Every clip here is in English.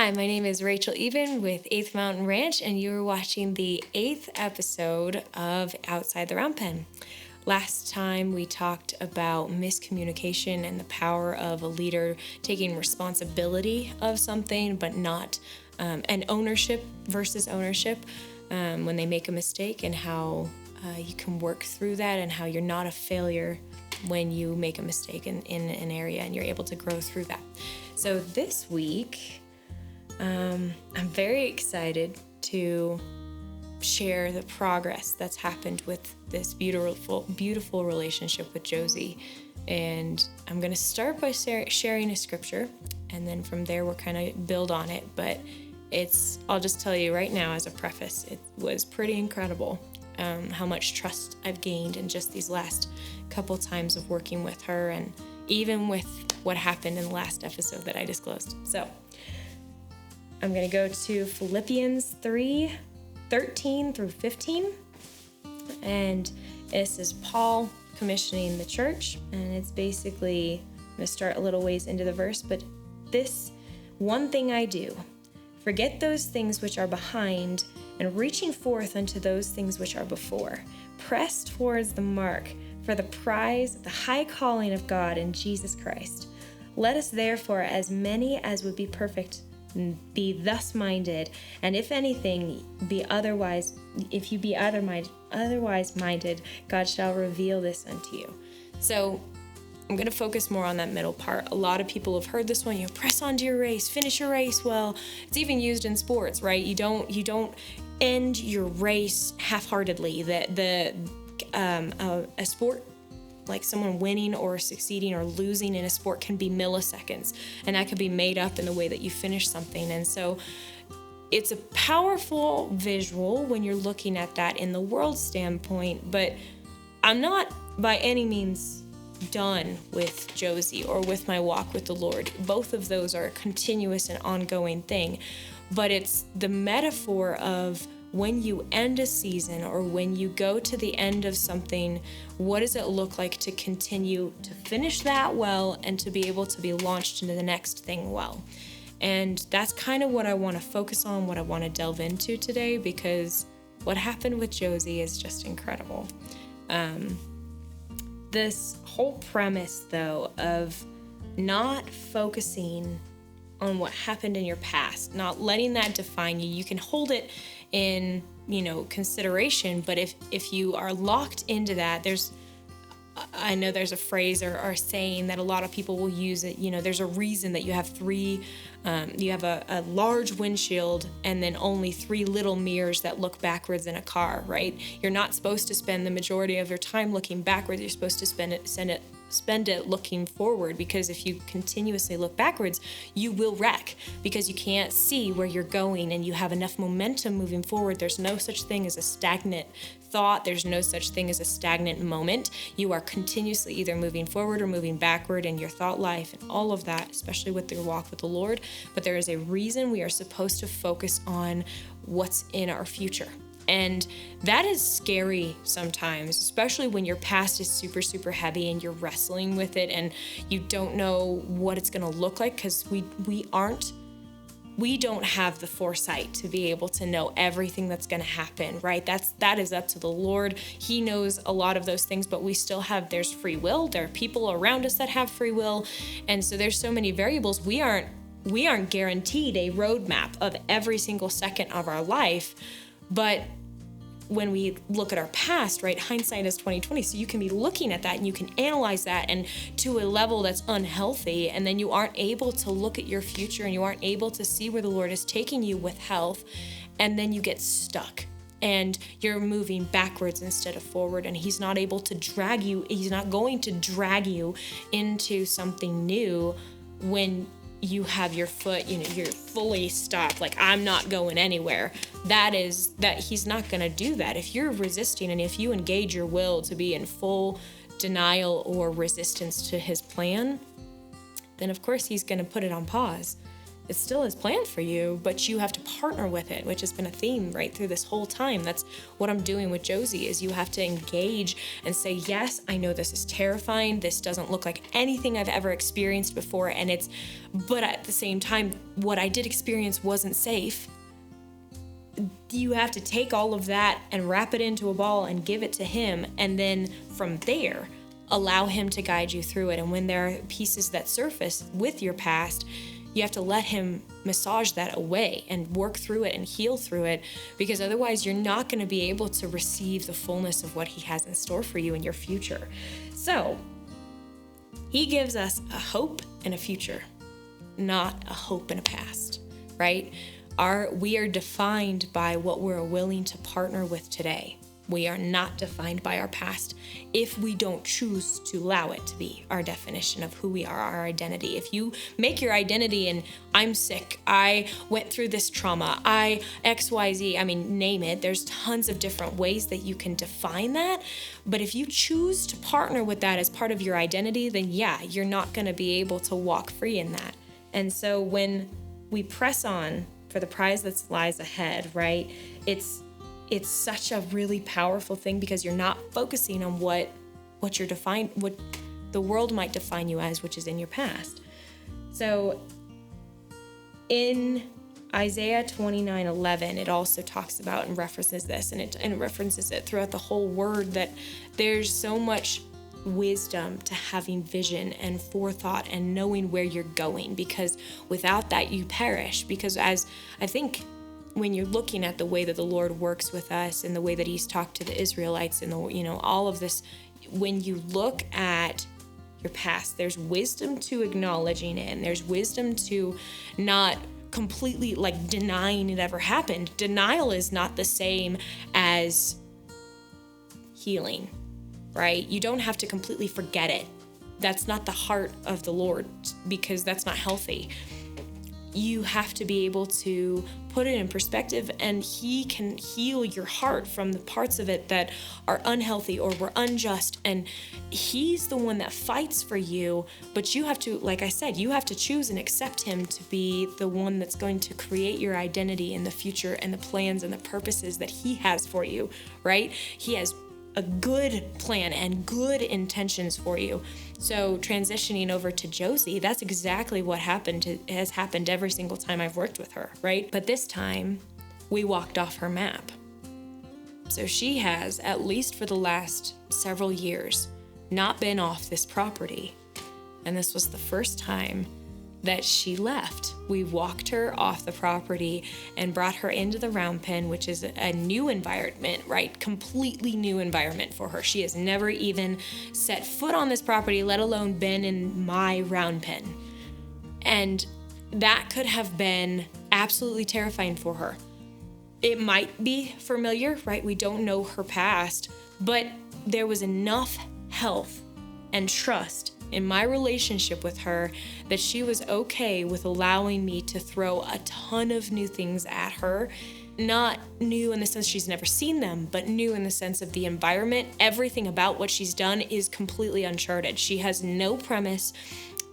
Hi, my name is Rachael Eben with 8th Mountain Ranch, and you are watching the 8th episode of Outside the Round Pen. Last time we talked about miscommunication and the power of a leader taking responsibility of something, but not and ownership versus ownership when they make a mistake, and how you can work through that, and how you're not a failure when you make a mistake in an area and you're able to grow through that. So this week, I'm very excited to share the progress that's happened with this beautiful relationship with Josie. And I'm going to start by sharing a scripture, and then from there we'll kind of build on it. But I'll just tell you right now as a preface, it was pretty incredible how much trust I've gained in just these last couple times of working with her, and even with what happened in the last episode that I disclosed. So I'm going to go to Philippians 3:13 through 15. And this is Paul commissioning the church. And it's basically, I'm going to start a little ways into the verse, but this one thing I do, forget those things which are behind, and reaching forth unto those things which are before. Press towards the mark for the prize of the high calling of God in Jesus Christ. Let us therefore, as many as would be perfect, be thus minded, and if anything be otherwise, if you be otherwise minded, God shall reveal this unto you. So I'm going to focus more on that middle part. A lot of people have heard this one, press on to your race, finish your race. Well, it's even used in sports, right? You don't end your race half-heartedly. A sport, like someone winning or succeeding or losing in a sport, can be milliseconds, and that could be made up in the way that you finish something. And so it's a powerful visual when you're looking at that in the world standpoint, but I'm not by any means done with Josie or with my walk with the Lord. Both of those are a continuous and ongoing thing, but it's the metaphor of when you end a season or when you go to the end of something, what does it look like to continue to finish that well and to be able to be launched into the next thing well? And that's kind of what I want to focus on, what I want to delve into today, because what happened with Josie is just incredible. This whole premise, though, of not focusing on what happened in your past, not letting that define you. You can hold it in, consideration, but if you are locked into that, I know there's a phrase or saying that a lot of people will use it. There's a reason that you have you have a large windshield and then only 3 little mirrors that look backwards in a car, right? You're not supposed to spend the majority of your time looking backwards. You're supposed to spend it looking forward, because if you continuously look backwards, you will wreck because you can't see where you're going and you have enough momentum moving forward. There's no such thing as a stagnant thought. There's no such thing as a stagnant moment. You are continuously either moving forward or moving backward in your thought life and all of that, especially with your walk with the Lord. But there is a reason we are supposed to focus on what's in our future. And that is scary sometimes, especially when your past is super, super heavy and you're wrestling with it and you don't know what it's going to look like, because we don't have the foresight to be able to know everything that's going to happen, right? That is up to the Lord. He knows a lot of those things, but we still there's free will. There are people around us that have free will. And so there's so many variables. We aren't guaranteed a roadmap of every single second of our life. But when we look at our past, right, hindsight is 20/20. So you can be looking at that and you can analyze that and to a level that's unhealthy, and then you aren't able to look at your future and you aren't able to see where the Lord is taking you with health, and then you get stuck and you're moving backwards instead of forward, and He's not able to drag you. He's not going to drag you into something new when you have your foot, you're fully stopped, like I'm not going anywhere. That He's not going to do that. If you're resisting and if you engage your will to be in full denial or resistance to His plan, then of course He's going to put it on pause. It's still his plan for you, but you have to partner with it, which has been a theme right through this whole time. That's what I'm doing with Josie, is you have to engage and say, yes, I know this is terrifying. This doesn't look like anything I've ever experienced before. But at the same time, what I did experience wasn't safe. You have to take all of that and wrap it into a ball and give it to him. And then from there, allow him to guide you through it. And when there are pieces that surface with your past, you have to let him massage that away and work through it and heal through it, because otherwise you're not going to be able to receive the fullness of what he has in store for you in your future. So he gives us a hope and a future, not a hope and a past, right? We are defined by what we're willing to partner with today. We are not defined by our past if we don't choose to allow it to be our definition of who we are, our identity. If you make your identity in, I'm sick, I went through this trauma, XYZ, name it. There's tons of different ways that you can define that. But if you choose to partner with that as part of your identity, then yeah, you're not going to be able to walk free in that. And so when we press on for the prize that lies ahead, right? It's such a really powerful thing, because you're not focusing on what the world might define you as, which is in your past. So in Isaiah 29:11, it also talks about and references this, and it references it throughout the whole word, that there's so much wisdom to having vision and forethought and knowing where you're going, because without that you perish. Because as I think, when you're looking at the way that the Lord works with us and the way that he's talked to the Israelites and all of this, when you look at your past, there's wisdom to acknowledging it, and there's wisdom to not completely denying it ever happened. Denial is not the same as healing, right? You don't have to completely forget it. That's not the heart of the Lord, because that's not healthy. You have to be able to put it in perspective, and he can heal your heart from the parts of it that are unhealthy or were unjust. And he's the one that fights for you, but you have to, like I said, you have to choose and accept him to be the one that's going to create your identity in the future and the plans and the purposes that he has for you, right? He has a good plan and good intentions for you. So transitioning over to Josie, that's exactly what has happened every single time I've worked with her, right? But this time we walked off her map. So she has, at least for the last several years, not been off this property. And this was the first time that she left. We walked her off the property and brought her into the round pen, which is a new environment, right? Completely new environment for her. She has never even set foot on this property, let alone been in my round pen. And that could have been absolutely terrifying for her. It might be familiar, right? We don't know her past, but there was enough health and trust in my relationship with her that she was okay with allowing me to throw a ton of new things at her. Not new in the sense she's never seen them, but new in the sense of the environment. Everything about what she's done is completely uncharted. She has no premise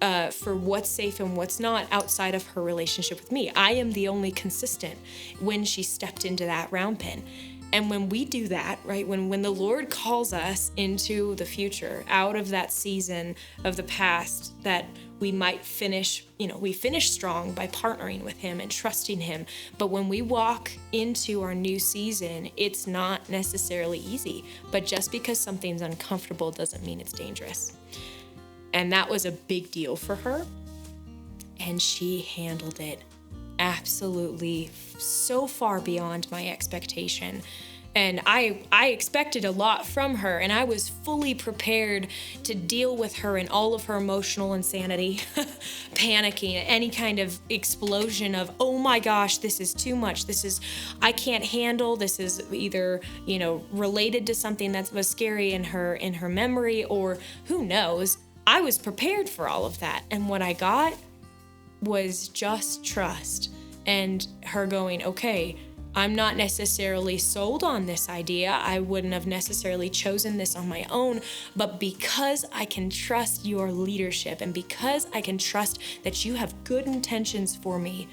for what's safe and what's not outside of her relationship with me. I am the only consistent when she stepped into that round pen. And when we do that, right, when the Lord calls us into the future, out of that season of the past that we might finish, we finish strong by partnering with him and trusting him. But when we walk into our new season, it's not necessarily easy. But just because something's uncomfortable doesn't mean it's dangerous. And that was a big deal for her. And she handled it absolutely so far beyond my expectation. And I expected a lot from her, and I was fully prepared to deal with her in all of her emotional insanity, panicking, any kind of explosion of, oh my gosh, this is too much. I can't handle, this is either, related to something that was scary in her memory, or who knows. I was prepared for all of that. And what I got was just trust and her going, okay, I'm not necessarily sold on this idea. I wouldn't have necessarily chosen this on my own, but because I can trust your leadership and because I can trust that you have good intentions for me,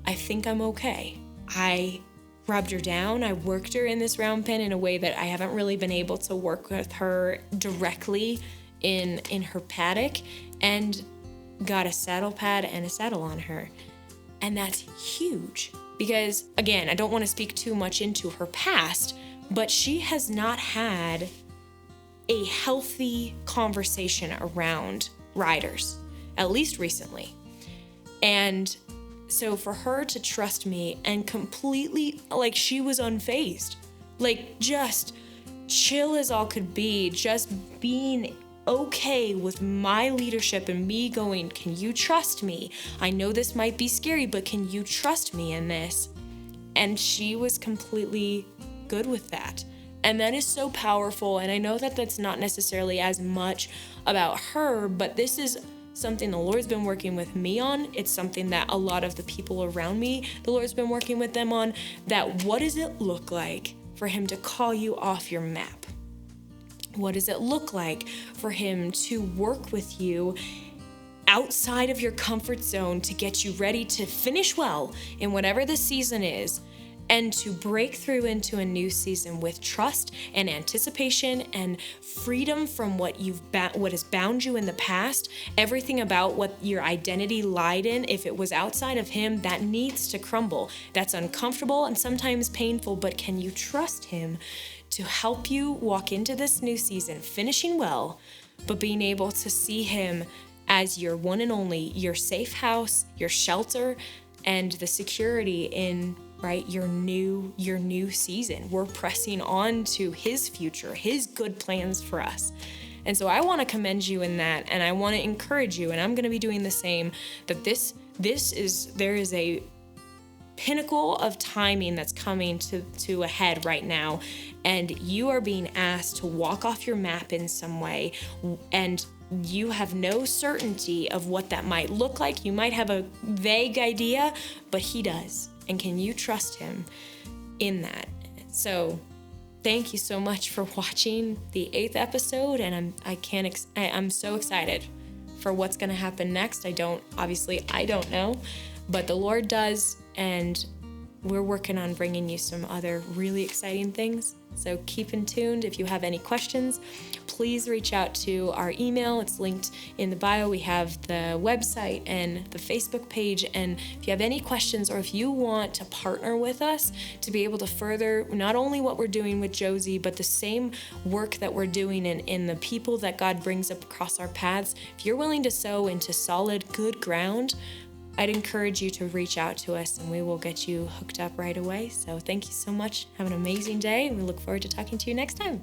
I think I'm okay. I rubbed her down. I worked her in this round pen in a way that I haven't really been able to work with her directly in her paddock, and got a saddle pad and a saddle on her. And that's huge because, again, I don't want to speak too much into her past, but she has not had a healthy conversation around riders, at least recently. And so for her to trust me and completely, like, she was unfazed, like just chill as all could be, just being okay with my leadership and me going, can you trust me? I know this might be scary, but can you trust me in this? And she was completely good with that. And that is so powerful. And I know that that's not necessarily as much about her, but this is something the Lord's been working with me on. It's something that a lot of the people around me, the Lord's been working with them on, that what does it look like for him to call you off your map? What does it look like for him to work with you outside of your comfort zone to get you ready to finish well in whatever the season is, and to break through into a new season with trust and anticipation and freedom from what has bound you in the past, everything about what your identity lied in? If it was outside of him, that needs to crumble. That's uncomfortable and sometimes painful, but can you trust him to help you walk into this new season, finishing well, but being able to see him as your one and only, your safe house, your shelter, and the security in, right, your new season. We're pressing on to his future, his good plans for us. And so I want to commend you in that, and I want to encourage you, and I'm going to be doing the same, that there is a pinnacle of timing that's coming to a head right now, and you are being asked to walk off your map in some way, and you have no certainty of what that might look like. You might have a vague idea, but he does. And can you trust him in that? So thank you so much for watching the 8th episode, and I'm so excited for what's going to happen next. I don't know, but the Lord does, and we're working on bringing you some other really exciting things. So keep in tuned. If you have any questions, please reach out to our email. It's linked in the bio. We have the website and the Facebook page. And if you have any questions, or if you want to partner with us to be able to further not only what we're doing with Josie, but the same work that we're doing in the people that God brings up across our paths, if you're willing to sow into solid, good ground, I'd encourage you to reach out to us, and we will get you hooked up right away. So thank you so much. Have an amazing day, and we look forward to talking to you next time.